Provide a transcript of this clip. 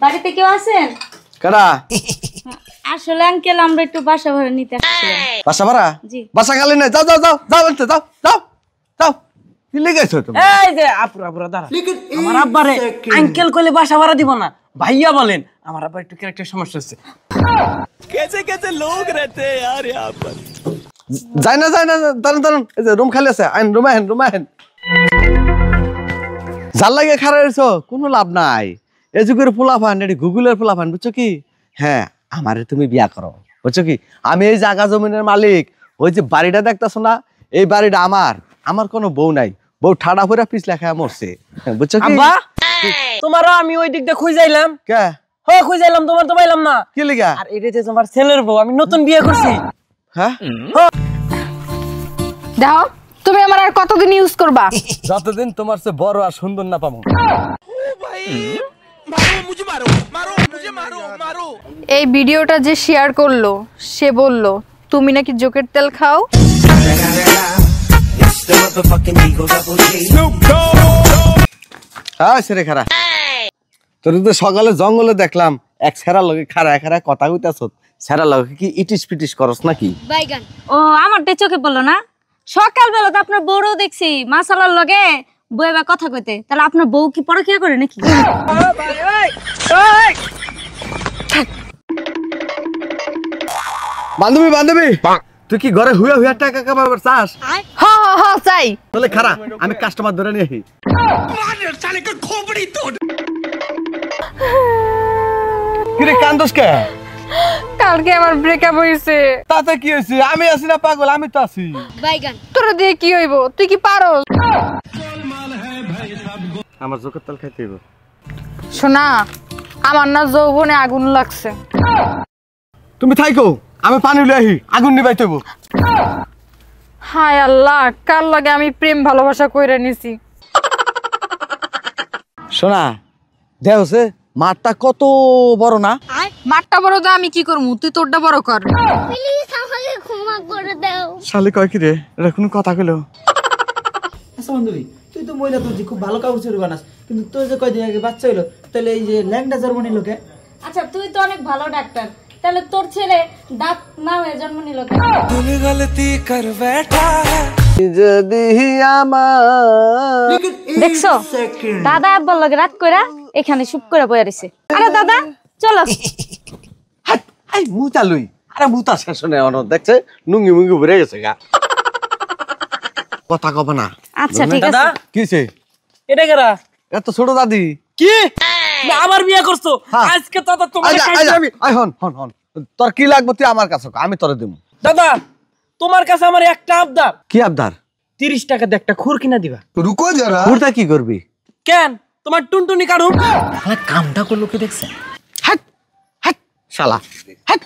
বাড়িতে কেউ আছেন? কারা? আসলে আঙ্কেল আমরা একটু বাসা ভাড়া নিতে আসছিলাম। বাসা ভাড়া? জি। বাসা খালি না, যাও যাও যাও যাও আনতে যাও যাও যাও। কি লেগেছো তুমি? এই যে আপুরা দাঁড়া। আমার আব্বারে আঙ্কেল কইলে বাসা ভাড়া দিব না, ভাইয়া বলেন। আমার আব্বার একটু ক্যারেক্টার সমস্যা হচ্ছে। कैसे कैसे लोग रहते हैं यार यहाँ पर। যাই না দাঁড়ান দাঁড়ান, এই যে রুম খালি আছে, আইন রুমে আহেন। যার লাগে খারাপ হয়েছো কোনো লাভ নাই। এই যুগের পোলাপান, এটি গুগলের পোলাপান, বুঝছো কি? হ্যাঁ, আমারে তুমি বিয়া করো, বুঝছো কি? আমি এই জায়গা জমিনের মালিক। ওই যে বাড়িটা দেখতেছো না, এই বাড়িটা আমার কোনো বউ নাই। বউ ঠাডা করে পিছ লেখা মরছে, বুঝছো কি? আব্বা তোমারও আমি ওই দিক দিয়ে খুঁজাইলাম। কে? হ্যাঁ খুঁজাইলাম, তোমার তো পাইলাম না। কি লিগা? আর এটা যে তোমার ছেলের বউ, আমি নতুন বিয়ে করছি। হ্যাঁ, দেখো তুমি আমার আর কতদিন ইউজ করবা? যতদিন তোমার চেয়ে বড় আর সুন্দর না পাবো। এই ভিডিওটা যে শেয়ার করলো সে বলল তুমি নাকি জোকের তেল খাও। হ্যাঁ সেরে খারা, তোর তো সকালে জঙ্গলে দেখলাম এক ছেড়া লগে খারা কথা কইতাছ। ছেড়া লগে কি ইটিস পিটিস করস নাকি? ও আমারটা চোখে পড়লো না? সকালবেলা তো আপনার বউরও দেখছি মাসালার লগে বইবা কথা কইতে। তাহলে আপনার বউ কি পরকিয়া করে নাকি? বান্ধবী তুই কি ঘরে হুয়া টাকা কামাবার চাস? হ্যাঁ চাই। তাহলে খারা, আমি কাস্টমার ধরে নিয়ে আসি। কিরে কান্দোস কে? কালকে আমার ব্রেকআপ হইছে। তাতে কি হয়েছে? আমি আছি না পাগল? আমি তো আছি। তোরা দিয়ে কি হইব? তুই কি পারোস? আমার জোকের তেল খাইতে হইব। শোনা, আমার না যৌবনে আগুন লাগছে। তুমি থাইকো, আমি পানি লই আহি, আগুন নিবাইতে হইব। হায় আল্লাহ, কার লাগে আমি প্রেম ভালোবাসা কইরা নিছি। শোনা দেওছে মাঠটা কত বড় না? মাঠটা বড় তো আমি কি করবো? তুই তোরটা বড় কর। প্লিজ আমাকে ক্ষমা করে দাও। শালি কয় কি রে, এটা কোনো কথা কইলো? আচ্ছা বান্ধবী, তুই তো মহিলা, তুই খুব ভালো কাপড় চোপড় বানাস, কিন্তু তোর যে কয়দিন আগে বাচ্চা হইলো, তাহলে এই যে ল্যাংডা জার্মানি লোকে। আচ্ছা তুই তো অনেক ভালো ডাক্তার, তাহলে তোর ছেলে দাঁত না হয়ে জন্ম নিল কেন? যদি আমার দেখছো দাদা আব্বার লগে রাত কইরা এখানে চুপ করে বইয়া রইছে। আরে দাদা চলো। আই মুতা লই, আরে মুতা শেষ নেই অন, দেখছে নুঙ্গি মুঙ্গি ভরে গেছে গা। কথা কব না। আচ্ছা ঠিক আছে। দাদা কিছে? এটা কেরা? এত ছোট দাদি কি না আবার বিয়ে করছো? হ্যাঁ। আজকে দাদা তোমার আমি হন তোর কি লাগবে তুই আমার কাছে আমি তোরে দেব। দাদা তোমার কাছে আমার একটা আবদার। কি আবদার? 30 টাকা দিয়ে একটা খুর কিনা দিবা। রুকো যারা। খুরটা কি করবি? কেন তোমার টুনটুনি কাটুন? কামটা করলো কি দেখছেন? হাট হাট শালা হাট।